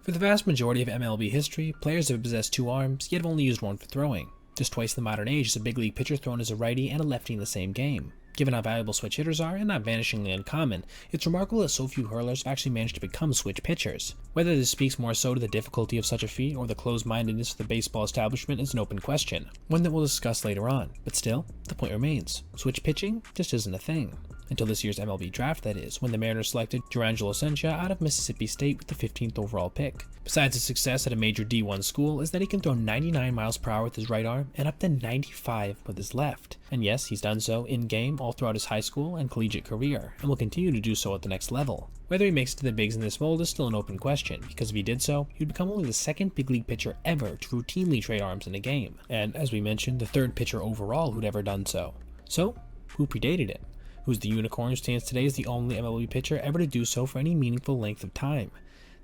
For the vast majority of MLB history, players have possessed two arms, yet have only used one for throwing. Just twice in the modern age is a big league pitcher thrown as a righty and a lefty in the same game. Given how valuable switch hitters are, and not vanishingly uncommon, it's remarkable that so few hurlers have actually managed to become switch pitchers. Whether this speaks more so to the difficulty of such a feat or the closed-mindedness of the baseball establishment is an open question, one that we'll discuss later on, but still, the point remains, switch pitching just isn't a thing. Until this year's MLB draft, that is, when the Mariners selected Durangelo Sencha out of Mississippi State with the 15th overall pick. Besides his success at a major D1 school is that he can throw 99 miles per hour with his right arm and up to 95 with his left. And yes, he's done so in-game all throughout his high school and collegiate career, and will continue to do so at the next level. Whether he makes it to the bigs in this mold is still an open question, because if he did so, he would become only the second big league pitcher ever to routinely trade arms in a game, and as we mentioned, the third pitcher overall who'd ever done so. So, who predated him? Who's the unicorn who stands today as the only MLB pitcher ever to do so for any meaningful length of time?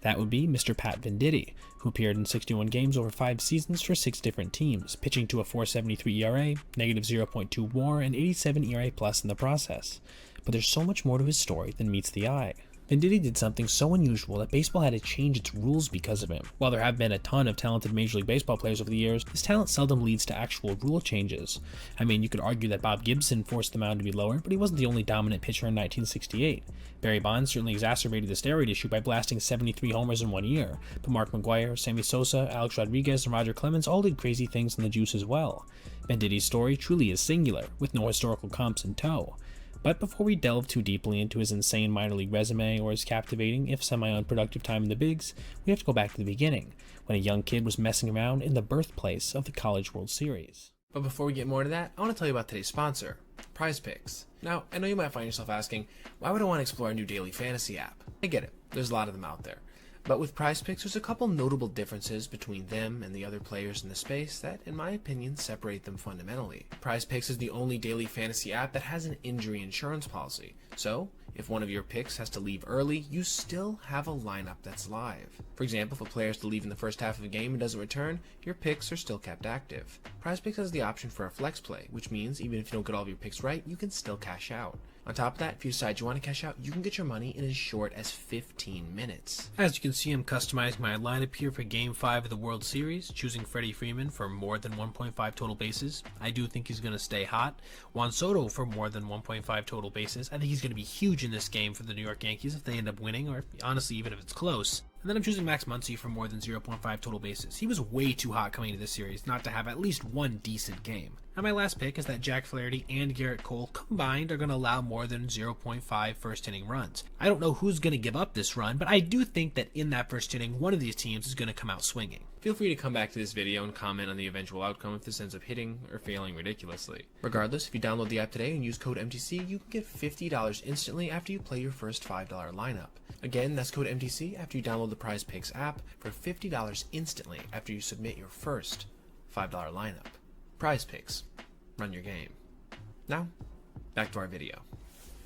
That would be Mr. Pat Venditti, who appeared in 61 games over 5 seasons for 6 different teams, pitching to a .473 ERA, negative -0.2 WAR, and 87 ERA plus in the process. But there's so much more to his story than meets the eye. Venditti did something so unusual that baseball had to change its rules because of him. While there have been a ton of talented Major League Baseball players over the years, this talent seldom leads to actual rule changes. I mean, you could argue that Bob Gibson forced the mound to be lower, but he wasn't the only dominant pitcher in 1968. Barry Bonds certainly exacerbated the steroid issue by blasting 73 homers in 1 year, but Mark McGwire, Sammy Sosa, Alex Rodriguez, and Roger Clemens all did crazy things in the juice as well. Venditti's story truly is singular, with no historical comps in tow. But before we delve too deeply into his insane minor league resume or his captivating, if semi-unproductive time in the bigs, we have to go back to the beginning, when a young kid was messing around in the birthplace of the College World Series. But before we get more into that, I want to tell you about today's sponsor, Prize Picks. Now, I know you might find yourself asking, why would I want to explore a new daily fantasy app? I get it, there's a lot of them out there. But with Prize Picks, there's a couple notable differences between them and the other players in the space that, in my opinion, separate them fundamentally. Prize Picks is the only daily fantasy app that has an injury insurance policy. So, if one of your picks has to leave early, you still have a lineup that's live. For example, if a player is to leave in the first half of a game and doesn't return, your picks are still kept active. Prize Picks has the option for a flex play, which means even if you don't get all of your picks right, you can still cash out. On top of that, if you decide you want to cash out, you can get your money in as short as 15 minutes. As you can see, I'm customizing my lineup here for Game 5 of the World Series, choosing Freddie Freeman for more than 1.5 total bases. I do think he's going to stay hot. Juan Soto for more than 1.5 total bases. I think he's going to be huge in this game for the New York Yankees if they end up winning, or honestly, even if it's close. And then I'm choosing Max Muncy for more than 0.5 total bases. He was way too hot coming into this series not to have at least one decent game. And my last pick is that Jack Flaherty and Garrett Cole combined are going to allow more than 0.5 first inning runs. I don't know who's going to give up this run, but I do think that in that first inning, one of these teams is going to come out swinging. Feel free to come back to this video and comment on the eventual outcome if this ends up hitting or failing ridiculously. Regardless, if you download the app today and use code MTC, you can get $50 instantly after you play your first $5 lineup. Again, that's code MTC after you download the Prize Picks app for $50 instantly after you submit your first $5 lineup. Prize Picks. Run your game. Now, back to our video.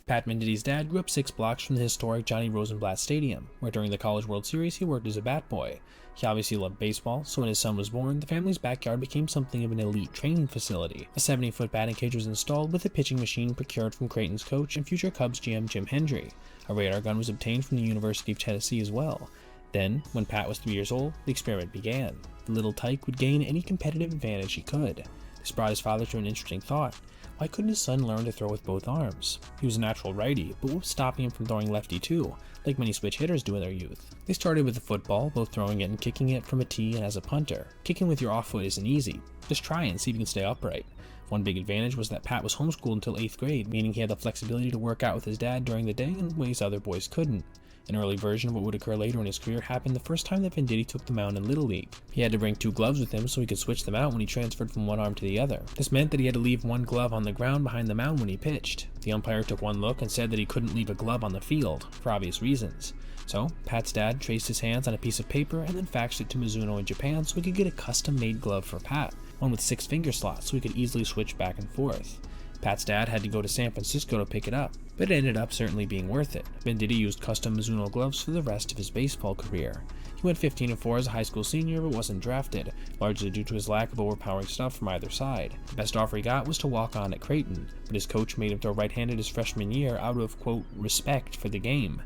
Pat Venditti's dad grew up 6 blocks from the historic Johnny Rosenblatt Stadium, where during the College World Series he worked as a bat boy. He obviously loved baseball, so when his son was born, the family's backyard became something of an elite training facility. A 70-foot batting cage was installed with a pitching machine procured from Creighton's coach and future Cubs GM Jim Hendry. A radar gun was obtained from the University of Tennessee as well. Then, when Pat was 3 years old, the experiment began. The little tyke would gain any competitive advantage he could. This brought his father to an interesting thought. Why couldn't his son learn to throw with both arms? He was a natural righty, but what was stopping him from throwing lefty too, like many switch hitters do in their youth? They started with the football, both throwing it and kicking it from a tee and as a punter. Kicking with your off foot isn't easy. Just try and see if you can stay upright. One big advantage was that Pat was homeschooled until 8th grade, meaning he had the flexibility to work out with his dad during the day in ways other boys couldn't. An early version of what would occur later in his career happened the first time that Venditti took the mound in Little League. He had to bring 2 gloves with him so he could switch them out when he transferred from one arm to the other. This meant that he had to leave one glove on the ground behind the mound when he pitched. The umpire took one look and said that he couldn't leave a glove on the field, for obvious reasons. So, Pat's dad traced his hands on a piece of paper and then faxed it to Mizuno in Japan so he could get a custom-made glove for Pat, one with 6 finger slots so he could easily switch back and forth. Pat's dad had to go to San Francisco to pick it up, but it ended up certainly being worth it. Venditti used custom Mizuno gloves for the rest of his baseball career. He went 15-4 as a high school senior but wasn't drafted, largely due to his lack of overpowering stuff from either side. The best offer he got was to walk on at Creighton, but his coach made him throw right-handed his freshman year out of, quote, respect for the game.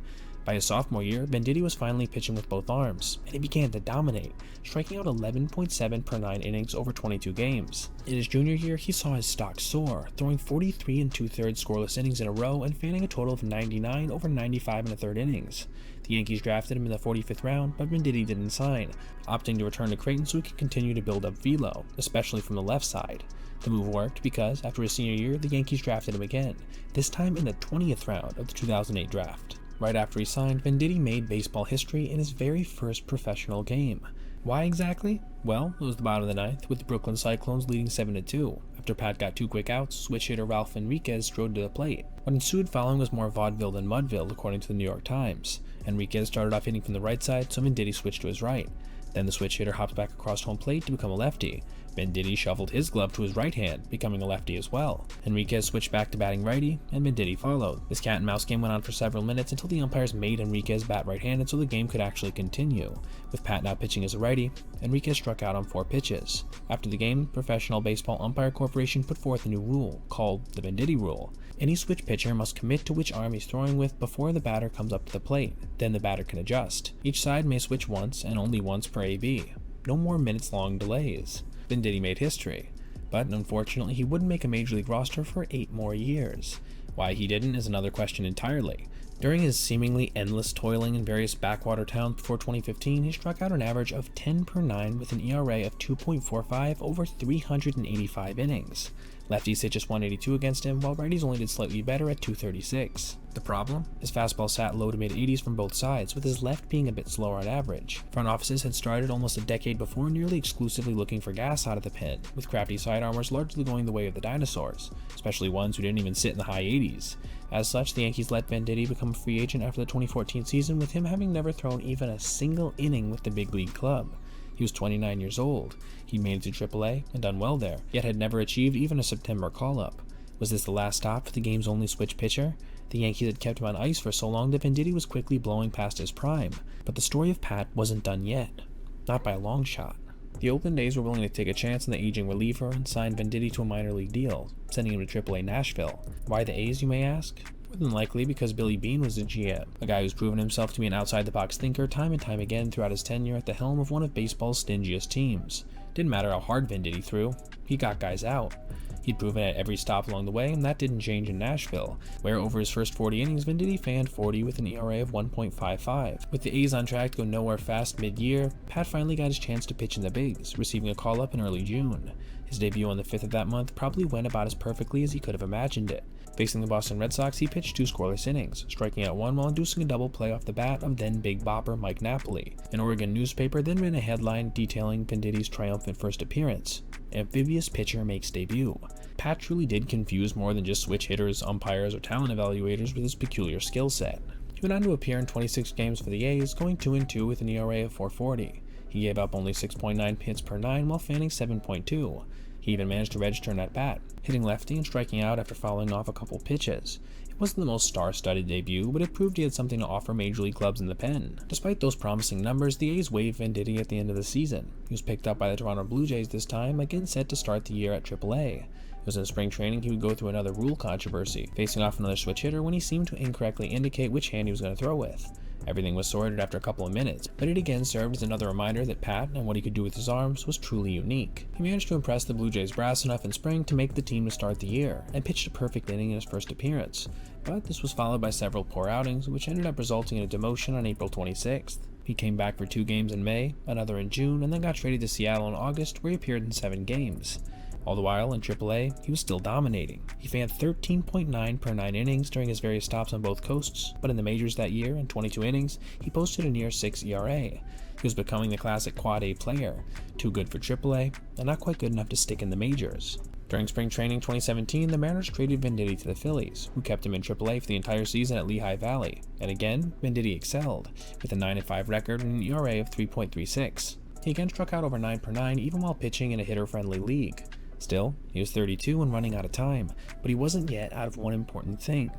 By his sophomore year, Venditti was finally pitching with both arms, and he began to dominate, striking out 11.7 per 9 innings over 22 games. In his junior year, he saw his stock soar, throwing 43 2/3 scoreless innings in a row and fanning a total of 99 over 95 1/3 innings. The Yankees drafted him in the 45th round, but Venditti didn't sign, opting to return to Creighton so he could continue to build up velo, especially from the left side. The move worked because, after his senior year, the Yankees drafted him again, this time in the 20th round of the 2008 draft. Right after he signed, Venditti made baseball history in his very first professional game. Why exactly? Well, it was the bottom of the ninth, with the Brooklyn Cyclones leading 7-2. After Pat got 2 quick outs, switch hitter Ralph Enriquez strode to the plate. What ensued following was more vaudeville than mudville, according to the New York Times. Enriquez started off hitting from the right side, so Venditti switched to his right. Then the switch hitter hopped back across home plate to become a lefty. Venditti shuffled his glove to his right hand, becoming a lefty as well. Enriquez switched back to batting righty, and Venditti followed. This cat and mouse game went on for several minutes until the umpires made Enriquez bat right-handed so the game could actually continue. With Pat now pitching as a righty, Enriquez struck out on 4 pitches. After the game, Professional Baseball Umpire Corporation put forth a new rule, called the Venditti Rule. Any switch pitcher must commit to which arm he's throwing with before the batter comes up to the plate. Then the batter can adjust. Each side may switch once, and only once per AB. No more minutes-long delays. Venditti made history, but unfortunately he wouldn't make a Major League roster for 8 more years. Why he didn't is another question entirely. During his seemingly endless toiling in various backwater towns before 2015, he struck out an average of 10 per 9 with an ERA of 2.45 over 385 innings. Lefties hit just 182 against him, while righties only did slightly better at 236. The problem? His fastball sat low to mid-80s from both sides, with his left being a bit slower on average. Front offices had started almost a decade before nearly exclusively looking for gas out of the pen, with crafty sidearmers largely going the way of the dinosaurs, especially ones who didn't even sit in the high 80s. As such, the Yankees let Venditti become a free agent after the 2014 season, with him having never thrown even a single inning with the big league club. He was 29 years old. He'd made it to AAA and done well there, yet had never achieved even a September call-up. Was this the last stop for the game's only switch pitcher? The Yankees had kept him on ice for so long that Venditti was quickly blowing past his prime. But the story of Pat wasn't done yet. Not by a long shot. The Oakland A's were willing to take a chance on the aging reliever and signed Venditti to a minor league deal, sending him to AAA Nashville. Why the A's, you may ask? More than likely because Billy Beane was the GM, a guy who's proven himself to be an outside-the-box thinker time and time again throughout his tenure at the helm of one of baseball's stingiest teams. Didn't matter how hard Venditti threw, he got guys out. He'd proven it at every stop along the way, and that didn't change in Nashville, where over his first 40 innings, Venditti fanned 40 with an ERA of 1.55. With the A's on track to go nowhere fast mid-year, Pat finally got his chance to pitch in the bigs, receiving a call-up in early June. His debut on the 5th of that month probably went about as perfectly as he could have imagined it. Facing the Boston Red Sox, he pitched 2 scoreless innings, striking out 1 while inducing a double play off the bat of then Big Bopper Mike Napoli. An Oregon newspaper then ran a headline detailing Venditti's triumphant first appearance. Amphibious pitcher makes debut. Pat truly did confuse more than just switch hitters, umpires, or talent evaluators with his peculiar skill set. He went on to appear in 26 games for the A's, going 2-2 with an ERA of 4.40. He gave up only 6.9 hits per 9 while fanning 7.2. He even managed to register an at-bat, hitting lefty and striking out after fouling off a couple pitches. It wasn't the most star-studded debut, but it proved he had something to offer major league clubs in the pen. Despite those promising numbers, the A's waived Venditti at the end of the season. He was picked up by the Toronto Blue Jays this time, again set to start the year at AAA. It was in spring training he would go through another rule controversy, facing off another switch hitter when he seemed to incorrectly indicate which hand he was going to throw with. Everything was sorted after a couple of minutes, but it again served as another reminder that Pat, and what he could do with his arms, was truly unique. He managed to impress the Blue Jays brass enough in spring to make the team to start the year, and pitched a perfect inning in his first appearance. But this was followed by several poor outings, which ended up resulting in a demotion on April 26th. He came back for 2 games in May, another in June, and then got traded to Seattle in August, where he appeared in 7 games. All the while, in AAA, he was still dominating. He fanned 13.9 per 9 innings during his various stops on both coasts, but in the majors that year, in 22 innings, he posted a near 6 ERA. He was becoming the classic quad A player, too good for AAA, and not quite good enough to stick in the majors. During spring training 2017, the Mariners traded Venditti to the Phillies, who kept him in AAA for the entire season at Lehigh Valley, and again, Venditti excelled, with a 9-5 record and an ERA of 3.36. He again struck out over 9 per 9 even while pitching in a hitter-friendly league. Still, he was 32 and running out of time, but he wasn't yet out of one important thing: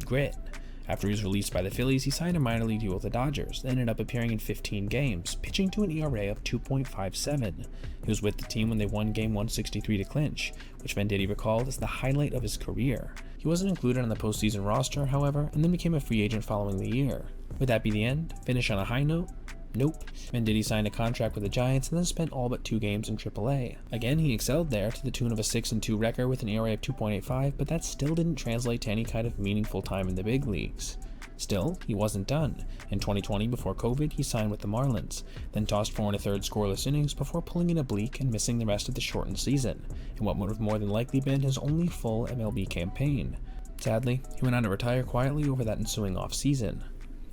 grit. After he was released by the Phillies, he signed a minor league deal with the Dodgers, and ended up appearing in 15 games, pitching to an ERA of 2.57. He was with the team when they won Game 163 to clinch, which Venditti recalled as the highlight of his career. He wasn't included on the postseason roster, however, and then became a free agent following the year. Would that be the end? Finish on a high note? Nope. Venditti signed a contract with the Giants and then spent all but 2 games in AAA. Again, he excelled there to the tune of a 6-2 record with an ERA of 2.85, but that still didn't translate to any kind of meaningful time in the big leagues. Still, he wasn't done. In 2020, before COVID, he signed with the Marlins, then tossed 4 1/3 scoreless innings before pulling an oblique and missing the rest of the shortened season, in what would have more than likely been his only full MLB campaign. Sadly, he went on to retire quietly over that ensuing off-season.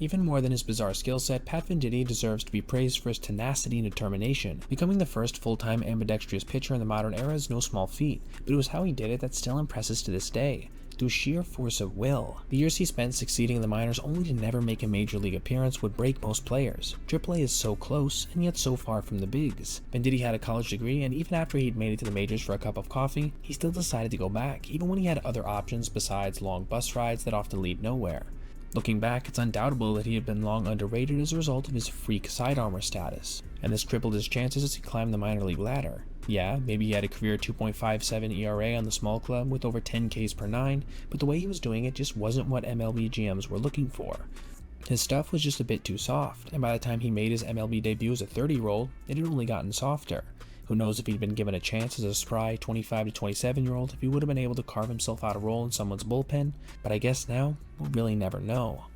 Even more than his bizarre skill set, Pat Venditti deserves to be praised for his tenacity and determination. Becoming the first full-time ambidextrous pitcher in the modern era is no small feat, but it was how he did it that still impresses to this day, through sheer force of will. The years he spent succeeding in the minors only to never make a major league appearance would break most players. AAA is so close, and yet so far from the bigs. Venditti had a college degree, and even after he'd made it to the majors for a cup of coffee, he still decided to go back, even when he had other options besides long bus rides that often lead nowhere. Looking back, it's undoubtable that he had been long underrated as a result of his freak sidearmer status, and this tripled his chances as he climbed the minor league ladder. Yeah, maybe he had a career 2.57 ERA on the small club with over 10 Ks per 9, but the way he was doing it just wasn't what MLB GMs were looking for. His stuff was just a bit too soft, and by the time he made his MLB debut as a 30-year-old, it had only gotten softer. Who knows if he'd been given a chance as a spry 25 to 27-year-old if he would have been able to carve himself out a role in someone's bullpen, but I guess now, we'll really never know.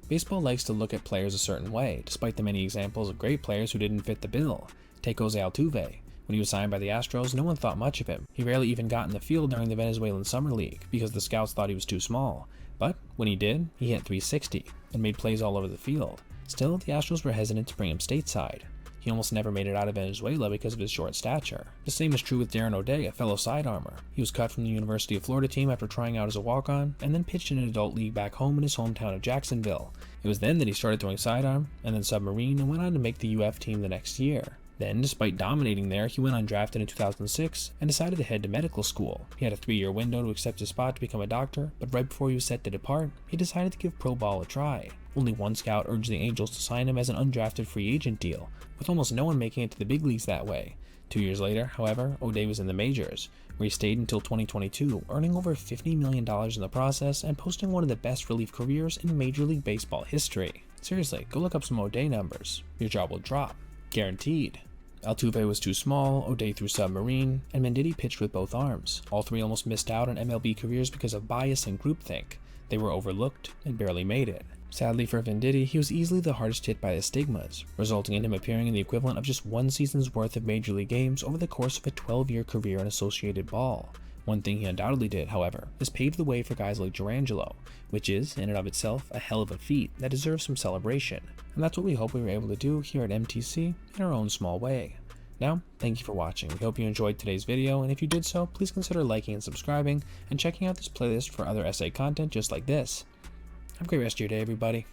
Baseball likes to look at players a certain way, despite the many examples of great players who didn't fit the bill. Take Jose Altuve. When he was signed by the Astros, no one thought much of him. He rarely even got in the field during the Venezuelan Summer League, because the scouts thought he was too small. But when he did, he hit .360, and made plays all over the field. Still, the Astros were hesitant to bring him stateside. He almost never made it out of Venezuela because of his short stature. The same is true with Darren O'Day, a fellow sidearmer. He was cut from the University of Florida team after trying out as a walk-on, and then pitched in an adult league back home in his hometown of Jacksonville. It was then that he started throwing sidearm, and then submarine, and went on to make the UF team the next year. Then, despite dominating there, he went undrafted in 2006 and decided to head to medical school. He had a 3-year window to accept his spot to become a doctor, but right before he was set to depart, he decided to give pro ball a try. Only one scout urged the Angels to sign him as an undrafted free agent deal, with almost no one making it to the big leagues that way. 2 years later, however, O'Day was in the majors, where he stayed until 2022, earning over $50 million in the process and posting one of the best relief careers in Major League Baseball history. Seriously, go look up some O'Day numbers. Your jaw will drop. Guaranteed. Altuve was too small, O'Day threw submarine, and Venditti pitched with both arms. All three almost missed out on MLB careers because of bias and groupthink. They were overlooked and barely made it. Sadly for Venditti, he was easily the hardest hit by the stigmas, resulting in him appearing in the equivalent of just one season's worth of Major League games over the course of a 12-year career in Associated Ball. One thing he undoubtedly did, however, is pave the way for guys like Durangelo, which is, in and of itself, a hell of a feat that deserves some celebration. And that's what we hope we were able to do here at MTC in our own small way. Now, thank you for watching. We hope you enjoyed today's video, and if you did so, please consider liking and subscribing, and checking out this playlist for other essay content just like this. Have a great rest of your day, everybody.